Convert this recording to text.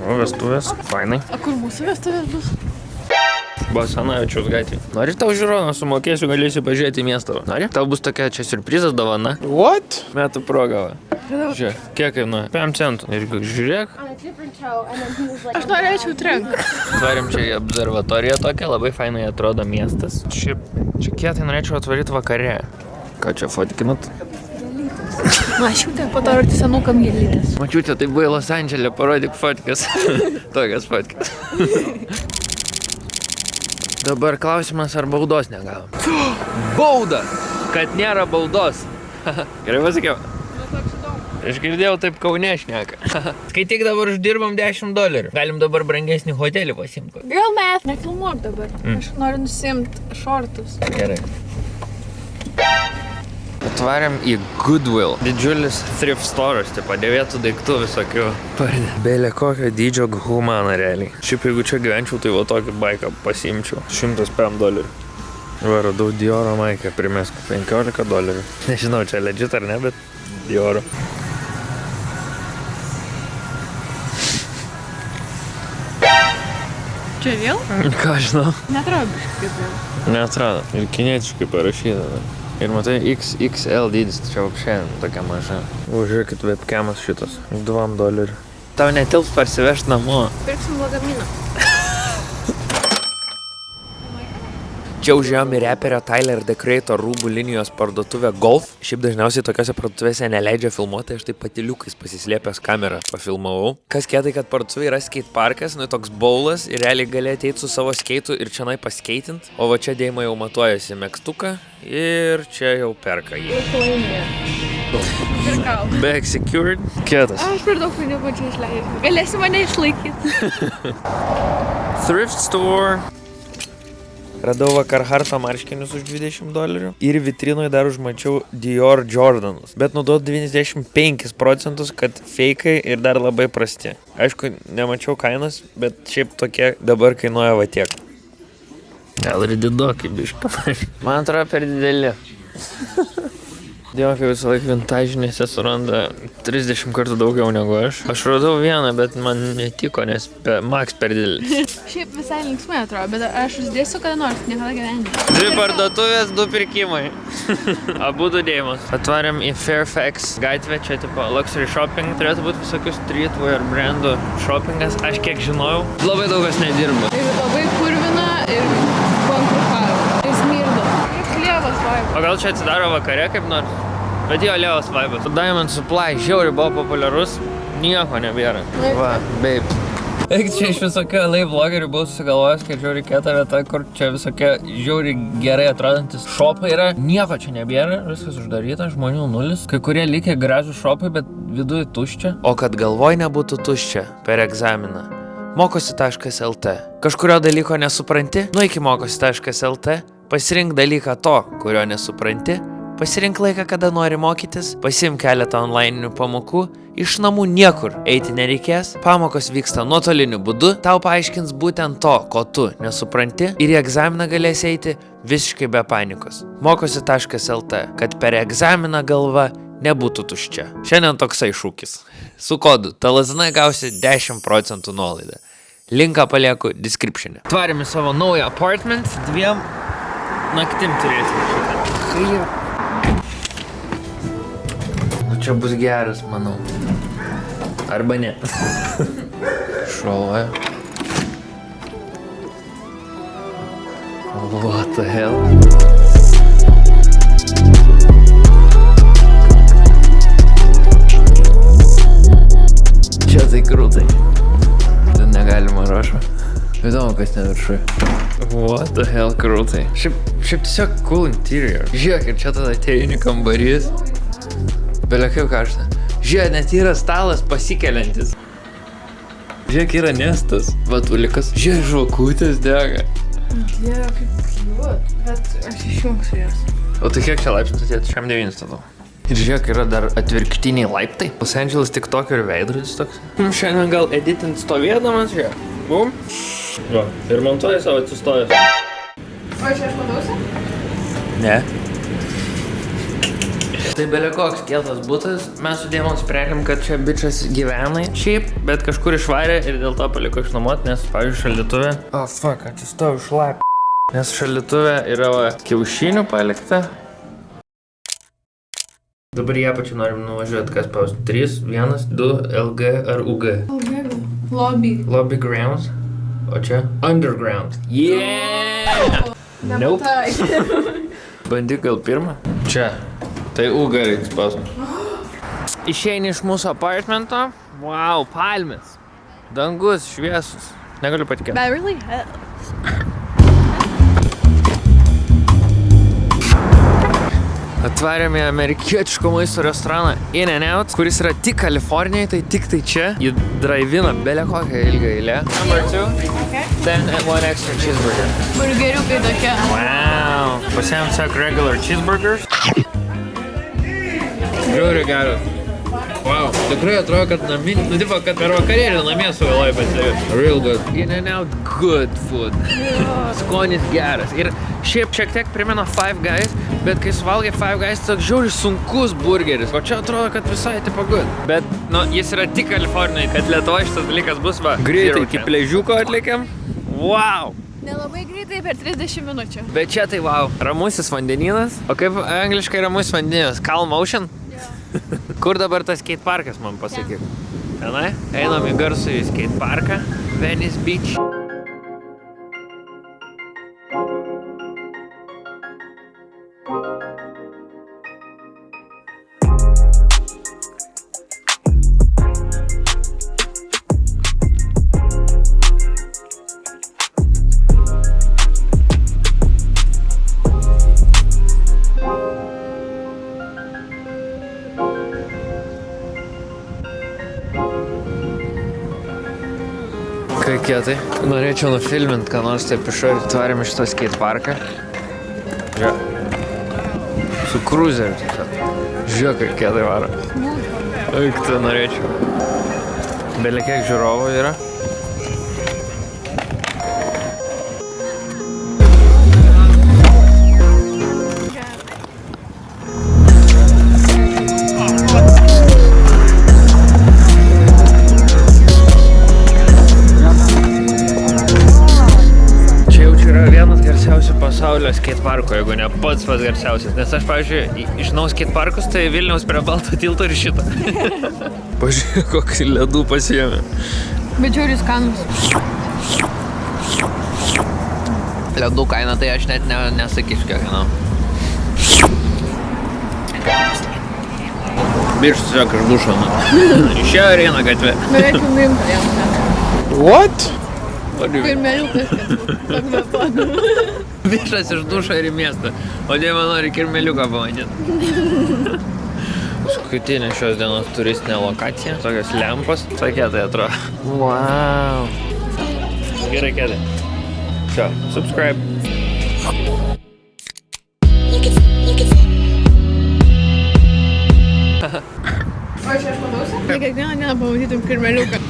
O, vestuvės, fainai. O kur mūsų vestuvės bus? Basanavičiaus gatvė. Nori tau žiūroną sumokėsiu, galėsi pažiūrėti į miestą. Nori? Tau bus tokia čia siurprizas dovana. What? Metų proga. Žiūrėk, kiek kainuoja? 5 centų. Ir žiūrėk. Aš norėčiau trenk. Atvarėm čia į observatoriją tokią, labai fainai atrodo miestas. Šiaip, čia kietai norėčiau atvaryti vakare. Ką čia fotkinat? Mašiutė, padaryti senukam gėlytės. Mačiutė, tai buvo į Los Andželę, parodyk fotkas. Tokias fotkas. Dabar klausimas, ar baudos negavom. Bauda! Kad nėra baudos. Gerai pasakiau? Aš girdėjau taip Kaune šneka. Skaityk, dabar uždirbam $10. Galim dabar brangesnį hotelį pasimti. Gal mes nefilmuok dabar. Aš noriu nusimti šortus. Gerai. Atvarėm į Goodwill. Didžiulis thrift storas, tipo dėvėtų daiktų visokių. Belė kokio dydžio humaną realiai. Šiaip jeigu čia gyvenčiau, tai va tokį baiką pasiimčiau. $105. Va, radau Dioro maikę, primesk $15. Nežinau, čia legit ar ne, bet Dioro. Čia vėl? Ką žinau? Neatrodo kaip vėl. Neatrodo. Ir kinietiškai parašyta. Ir matai, XXL dydis, čia šiandien tokia maža. Žiūrėkit, webcamas šitas. $2. Tau netilps parsivežt namo. Pirksim lagaminą. Čia užėjom į reperio Tyler, The Creator rūbų linijos parduotuvę Golf. Šiaip dažniausiai tokiose parduotuvėse neleidžia filmuoti, aš tai patyliukais pasislėpęs kamerą pafilmavau. Kas kietai, kad parduotuvė yra skate parkas, nu toks boulas ir realiai gali ateiti su savo skeitu ir čionai paskeitinti. O va čia Deima jau matuojasi megztuką ir čia jau perka jį. Pirkau. Back secured. Kietas. Aš per daug pinigų čia išleidžiu. Galėsi mane išlaikyti. Thrift store. Radau vakar Harto marškinius už $20 ir vitrinoje dar užmačiau Dior Jordanus, bet naudot 95%, kad feikai ir dar labai prasti. Aišku, nemačiau kainos, bet šiaip tokie dabar kainuoja va tiek. Gal ir didokai biška. Man atrodo per dideli. Dievokai visą laiką vintažinėse suranda 30 kartų daugiau negu aš. Aš radau vieną, bet man netiko, nes max per didelis. Šiaip visai linksmai atrodo, bet aš uždėsiu kada nors, niekada gyvenime. 2 parduotuvės, 2 pirkimai. Abu dėjimas. Atvarėm į Fairfax gatvę, čia tipo luxury shopping. Turėtų būti visokių streetwear brandų shoppingas. Aš kiek žinojau, labai daug kas nedirba. Ir labai purvina ir bankrutavo. Ir smirda. Lievas vaibas. O gal čia atsidaro vakare kaip nors? Bet jo lievas vaibas. Diamond Supply žiauriai buvo populiarus, nieko nebėra. Va, babe. Eik, čia iš visokio LA vlogerių buvau susigalvojęs, kad žiauriai kieta vieta, kur čia visokie žiauriai gerai atrodantis šopai yra. Nieko čia nebėra, viskas uždaryta, žmonių nulis. Kai kurie likę gražų šopai, bet viduje tuščia. O kad galvoj nebūtų tuščia per egzaminą. Mokosi.lt. Kažkurio dalyko nesupranti? Nueik į mokosi.lt, pasirink dalyką to, kurio nesupranti. Pasirink laiką, kada nori mokytis, pasimk keletą onlininių pamokų, iš namų niekur eiti nereikės, pamokos vyksta nuotoliniu būdu, tau paaiškins būtent to, ko tu nesupranti ir į egzaminą galėsi eiti visiškai be panikos. Mokosi.lt, kad per egzaminą galva nebūtų tuščia. Šiandien toksai šūkis. Su kodu TALAZNA gausi 10% nuolaidą. Linką palieku description'e. Tvarėme savo naują apartment, 2 naktim turėsime šitą. Čia bus geras, manau. Arba ne. Šuoja. What the hell? Čia tai krūtai. Ten negalima rašo. Įdomu, kas ten viršui. What the hell, krūtai. Šiaip tiesiog cool interior. Žiūrėk, ir čia tada ateini kambarys. Belia kaip karšta. Žiūrėk, net yra stalas pasikeliantis. Žiūrėk, yra nestas. Vatulikas. Žiūrėk, žvakutės dega. Dieve, kaip cute. Bet aš išjungsiu jas. O tai kiek čia laipsnių atėtų? Šiam 9 tada. Ir žiūrėk, yra dar atvirkštiniai laiptai. Los Angeles TikTok ir veidrodis toks. Šiandien gal editint stovėdamas, žiūrėk. Bum. Jo, ir montuoja savo atsistojęs. O čia aš padausiu? Ne. Tai belia koks kietas butas, mes su Dievom sprendėm, kad čia bičas gyvenai šiaip, bet kažkur išvarė ir dėl to paliko išnuomot, nes, pavyzdžiui, šaldytuvė. O, fuck, atsistoju šlap. Nes šaldytuvė yra kiaušinių palikta. Dabar į apačią norim nuvažiuoti, kas paus 3, 1, 2, LG ar UG. Lobby. Lobby ground. O čia? Underground. Yeah! Nope. Bandyk gal pirmą? Čia. Tai UG reiks pasmų. Išeini iš mūsų apartmento. Wow, palmės. Dangus, šviesus. Negaliu patikėti. Beverly Hills. Atvarėme į amerikietiško maisto restoraną In-N-Out, kuris yra tik Kalifornijai, tai tik tai čia. Į drive-iną belia kokią ilgą eilę. Number 2. Okay. Then 1 extra cheeseburger. Burgeriukai tokie. Wow. Pasiėm tiesiog regular cheeseburgers. Žiūri geras. Wow. Tikrai atrodo, kad naminį, nu tipo, kad per vakarėlį namie sugalvoji pasidaryti. Real good. In-N-Out good food. Skonis geras. Ir šiaip šiek tiek primena Five Guys, bet kai suvalgai Five Guys, toks žiauri sunkus burgeris. O čia atrodo, kad visai tipo good. Bet, nu, jis yra tik Kalifornijai, kad Lietuvoje šitas dalykas bus va. Greitai iki pležiuko atlikėm. Wow. Nelabai greitai per 30 minučių. Bet čia tai wow. Ramusis vandenynas. O kaip angliškai ramus vandenynas? Calm ocean? Kur dabar tas skate parkas, man pasakyk? Tenai? Einam į garsų į skate parką. Venice Beach. Kaip kietai. Norėčiau nufilmint, ką nors taip išorį. Tvarėm iš to skate parką. Žiūrėk. Su cruiseriu tiesiog. Žiūrėk, kaip kietai varo. Eik, tai norėčiau. Belia kiek žiūrovų yra. Pasaulio skateparko, jeigu ne pats garsiausias. Nes aš, pavyzdžiui, žinau skateparkus, tai Vilniaus prie Balto tilto ir šitą. Pažiūrėk, kokį ledų pasiėmė. Bet žiūri skanus. Ledų kaina, tai aš net nesakysiu, kiek žinau. Bišt tiesiog iš dušo. Išėjo ir eina gatvė. Norėčiau nuimti jam. What? Kirmeliukas, kad kvepanu. Bišas iš dušo ir į miestą, o Dieve nori kirmeliuką pamatyti. Paskutinė šios dienos turistinė lokacija. Tokios lempos. Tokie tai atrodo. Wow. Gerai, kėdai. Čia, subscribe. O čia aš matausi? Tai kiekvieną dieną pamatytum kirmeliuką.